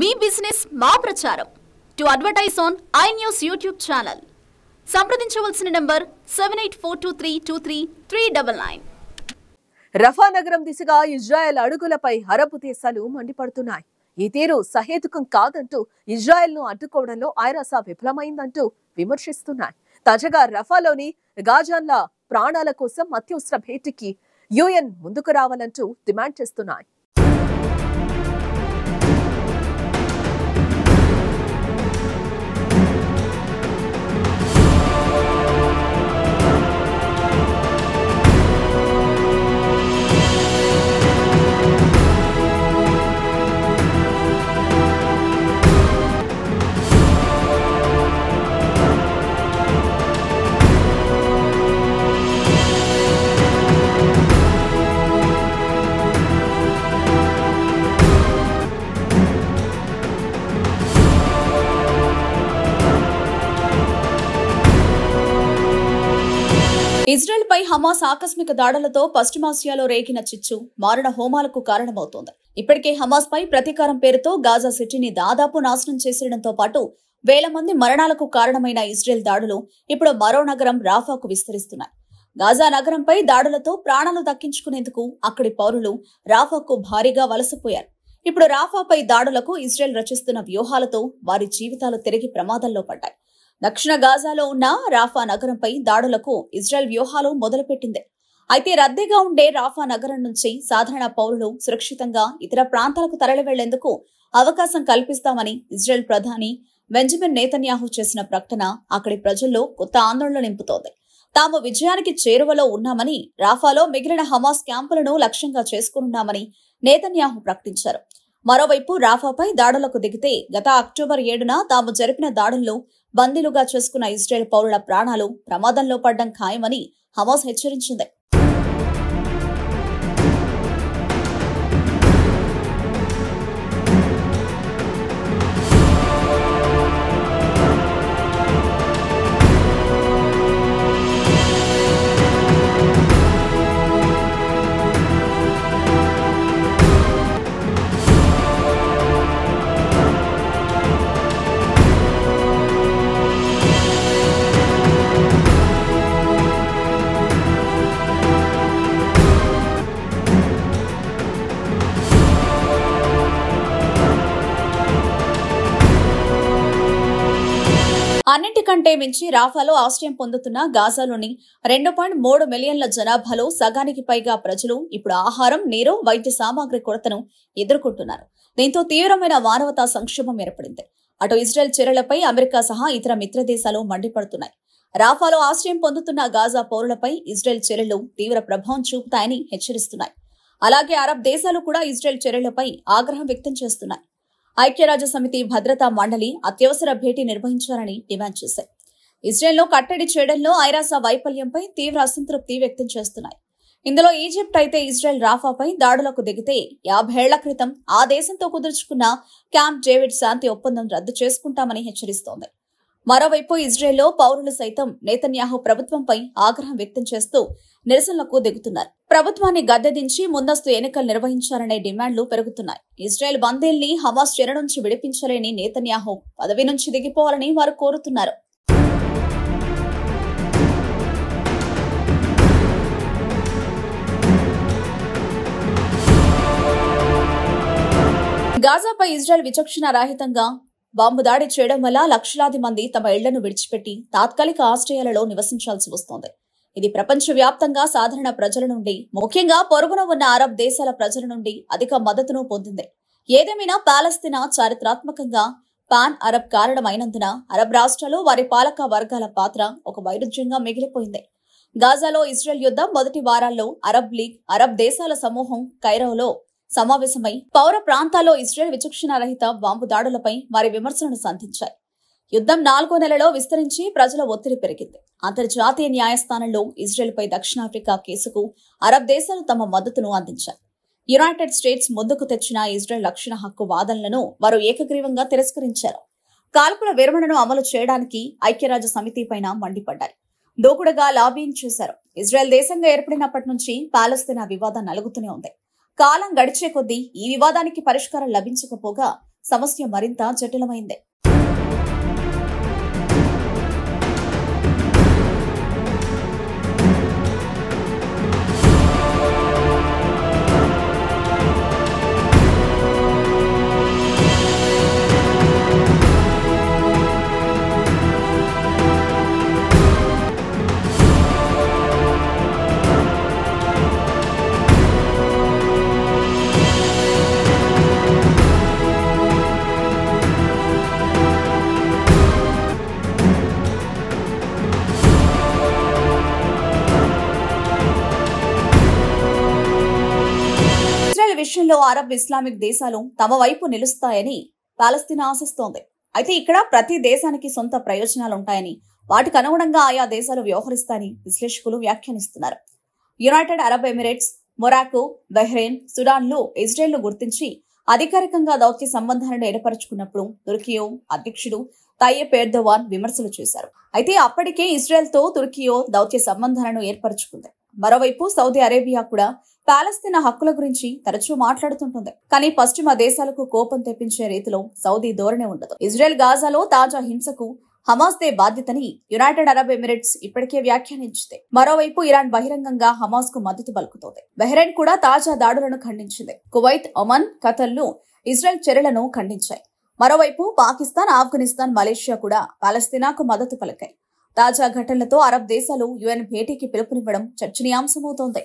మీ business మా ప్రచారం to advertise on iNews YouTube channel సంప్రదించవలసిన నంబర్ 7842323399. రఫా నగరం దిశగా ఇజ్రాయెల్ అడుగులపై అరబ్ దేశాలు మండిపడుతున్నాయి. ఈ తీరు సహేతుకం కాదంటూ ఇజ్రాయెల్ను అడ్డుకోవడంలో ఐరాస విఫలమైందంటూ విమర్శిస్తున్నాయి. తాజాగా రఫాలోని గాజాన్ల ప్రాణాల కోసం అత్యవసర భేటీకి యుఎన్ ముందుకు రావాలంటూ డిమాండ్ చేస్తున్నాయి. ఇజ్రాయెల్ పై హమాస్ ఆకస్మిక దాడులతో పశ్చిమాసియాలో రేగిన చిచ్చు మారణ హోమాలకు కారణమవుతోంది. ఇప్పటికే హమాస్ పై ప్రతీకారం పేరుతో గాజా సిటీని దాదాపు నాశనం చేసేయడంతో పాటు వేల మంది మరణాలకు కారణమైన ఇజ్రాయెల్ దాడులు ఇప్పుడు మరో నగరం రాఫాకు విస్తరిస్తున్నాయి. గాజా నగరంపై దాడులతో ప్రాణాలు దక్కించుకునేందుకు అక్కడి పౌరులు రాఫాకు భారీగా వలసపోయారు. ఇప్పుడు రాఫాపై దాడులకు ఇజ్రాయెల్ రచిస్తున్న వ్యూహాలతో వారి జీవితాలు తిరిగి ప్రమాదంలో పడ్డాయి. దక్షిణ గాజాలో ఉన్న రాఫా నగరంపై దాడులకు ఇజ్రాయెల్ వ్యూహాలు మొదలుపెట్టింది. అయితే రద్దీగా ఉండే రాఫా నగరం నుంచి సాధారణ పౌరులు సురక్షితంగా ఇతర ప్రాంతాలకు తరలి వెళ్లేందుకు అవకాశం కల్పిస్తామని ఇజ్రాయెల్ ప్రధాని బెంజమిన్ నేతన్యాహు చేసిన ప్రకటన అక్కడి ప్రజల్లో కొత్త ఆందోళన నింపుతోంది. తాము విజయానికి చేరువలో ఉన్నామని, రాఫాలో మిగిలిన హమాస్ క్యాంపులను లక్ష్యంగా చేసుకున్నామని నేతన్యాహు ప్రకటించారు. మరోవైపు రాఫాపై దాడులకు దిగితే గత అక్టోబర్ 7న తాము జరిపిన దాడుల్లో బందీలుగా చేసుకున్న ఇజ్రాయెల్ పౌరుల ప్రాణాలు ప్రమాదంలో పడ్డం ఖాయమని హమాస్ హెచ్చరించింది. అన్నింటికంటే మించి రాఫాలో ఆశ్రయం పొందుతున్న గాజాలోని 2.3 మిలియన్ల జనాభాలో సగానికి పైగా ప్రజలు ఇప్పుడు ఆహారం, నీరు, వైద్య సామాగ్రి కొరతను ఎదుర్కొంటున్నారు. దీంతో తీవ్రమైన మానవతా సంక్షోభం ఏర్పడింది. అటు ఇజ్రాయెల్ చర్యలపై అమెరికా సహా ఇతర మిత్ర దేశాలు మండిపడుతున్నాయి. రాఫాలో ఆశ్రయం పొందుతున్న గాజా పౌరులపై ఇజ్రాయెల్ చర్యలు తీవ్ర ప్రభావం చూపుతాయని హెచ్చరిస్తున్నాయి. అలాగే అరబ్ దేశాలు కూడా ఇజ్రాయెల్ చర్యలపై ఆగ్రహం వ్యక్తం చేస్తున్నాయి. ఐక్యరాజ్య సమితి భద్రతా మండలి అత్యవసర భేటీ నిర్వహించాలని డిమాండ్ చేశాయి. ఇజ్రాయెల్ను కట్టడి చేయడంలో ఐరాస వైఫల్యంపై తీవ్ర అసంతృప్తి వ్యక్తం చేస్తున్నాయి. ఇందులో ఈజిప్ట్ అయితే ఇజ్రాయెల్ రాఫాపై దాడులకు దిగితే 50 ఏళ్ల క్రితం ఆ దేశంతో కుదుర్చుకున్న క్యాంప్ డేవిడ్ శాంతి ఒప్పందం రద్దు చేసుకుంటామని హెచ్చరిస్తోంది. మరోవైపు ఇజ్రాయెల్లో పౌరులు సైతం నేతన్యాహు ప్రభుత్వంపై ఆగ్రహం వ్యక్తం చేస్తూ నిరసనలకు దిగుతున్నారు. ప్రభుత్వాన్ని గద్దెదించి ముందస్తు ఎన్నికలు నిర్వహించాలనే డిమాండ్లు పెరుగుతున్నాయి. ఇజ్రాయెల్ బందీల్ని హమాస్ చెర నుంచి విడిపించలేని నేతన్యాహు పదవి నుంచి దిగిపోవాలని వారు కోరుతున్నారు. గాజాపై ఇజ్రాయెల్ విచక్షణ రహితంగా బాంబు దాడి చేయడం వల్ల లక్షలాది మంది తమ ఇళ్లను విడిచిపెట్టి తాత్కాలిక ఆశ్రయాలలో నివసించాల్సి వస్తోంది. ఇది ప్రపంచవ్యాప్తంగా సాధారణ ప్రజల నుండి, ముఖ్యంగా పొరుగున ఉన్న అరబ్ దేశాల ప్రజల నుండి అధిక మద్దతును పొందింది. ఏదేమైనా పాలస్తీనా చారిత్రాత్మకంగా పాన్ అరబ్ కారణమైనందున అరబ్ రాష్ట్రాలు, వారి పాలక వర్గాల పాత్ర ఒక వైరుధ్యంగా మిగిలిపోయింది. గాజాలో ఇజ్రాయెల్ యుద్ధం మొదటి వారాల్లో అరబ్ లీగ్, అరబ్ దేశాల సమూహం కైరోలో సమావేశమై పౌర ప్రాంతాల్లో ఇజ్రాయెల్ విచక్షణారహిత బాంబు దాడులపై వారి విమర్శలను సంధించాయి. యుద్ధం 4వ నెలలో విస్తరించి ప్రజల ఒత్తిడి పెరిగింది. అంతర్జాతీయ న్యాయస్థానంలో ఇజ్రాయెల్పై దక్షిణాఫ్రికా కేసుకు అరబ్ దేశాలు తమ మద్దతును అందించాయి. యునైటెడ్ స్టేట్స్ ముందుకు తెచ్చిన ఇజ్రాయెల్ రక్షణ హక్కు వాదనలను వారు ఏకగ్రీవంగా తిరస్కరించారు. కాల్పుల విరమణను అమలు చేయడానికి ఐక్యరాజ్య సమితిపైన మండిపడ్డారు. దూకుడుగా లాబింగ్ చేశారు. ఇజ్రాయెల్ దేశంగా ఏర్పడినప్పటి నుంచి పాలస్తీనా వివాదం నలుగుతూనే ఉంది. కాలం గడిచే కొద్దీ ఈ వివాదానికి పరిష్కారం లభించకపోగా సమస్య మరింత జటిలమైంది. విషయంలో అరబ్ ఇస్లామిక్ దేశాలు తమ వైపు నిలుస్తాయని పాలస్తీనా ఆశిస్తోంది. అయితే ఇక్కడ ప్రతి దేశానికి సొంత ప్రయోజనాలుంటాయని, వాటికి అనుగుణంగా ఆయా దేశాలు వ్యవహరిస్తాయని విశ్లేషకులు వ్యాఖ్యానిస్తున్నారు. United Arab Emirates, Morocco, Bahrain, సుడాన్లు ఇజ్రాయెల్ను గుర్తించి అధికారికంగా దౌత్య సంబంధాలను ఏర్పరచుకున్నప్పుడు తుర్కియో అధ్యక్షుడు తయ్యప్ ఎర్దోగాన్ విమర్శలు చేశారు. అయితే అప్పటికే ఇజ్రాయెల్తో తుర్కియో దౌత్య సంబంధాలను ఏర్పరచుకుంది. మరోవైపు సౌదీ అరేబియా కూడా పాలస్తీనా హక్కుల గురించి తరచూ మాట్లాడుతుంటుంది. కానీ పశ్చిమ దేశాలకు కోపం తెప్పించే రీతిలో సౌదీ ధోరణి ఉండదు. ఇజ్రాయెల్ గాజాలో తాజా హింసకు హమాస్దే బాధ్యతని యునైటెడ్ అరబ్ ఎమిరేట్స్ ఇప్పటికే వ్యాఖ్యానించింది. మరోవైపు ఇరాన్ బహిరంగంగా హమాస్ కు మద్దతు పలుకుతోంది. బహ్రెయిన్ కూడా తాజా దాడులను ఖండించింది. కువైత్, ఒమన్, ఖతర్లు ఇజ్రాయెల్ చర్యలను ఖండించాయి. మరోవైపు పాకిస్తాన్, ఆఫ్ఘనిస్తాన్, మలేషియా కూడా పాలస్తీనాకు మద్దతు పలికాయి. తాజా ఘటనలతో అరబ్ దేశాలు యుఎన్ భేటీకి పిలుపునివ్వడం చర్చనీయాంశమవుతోంది.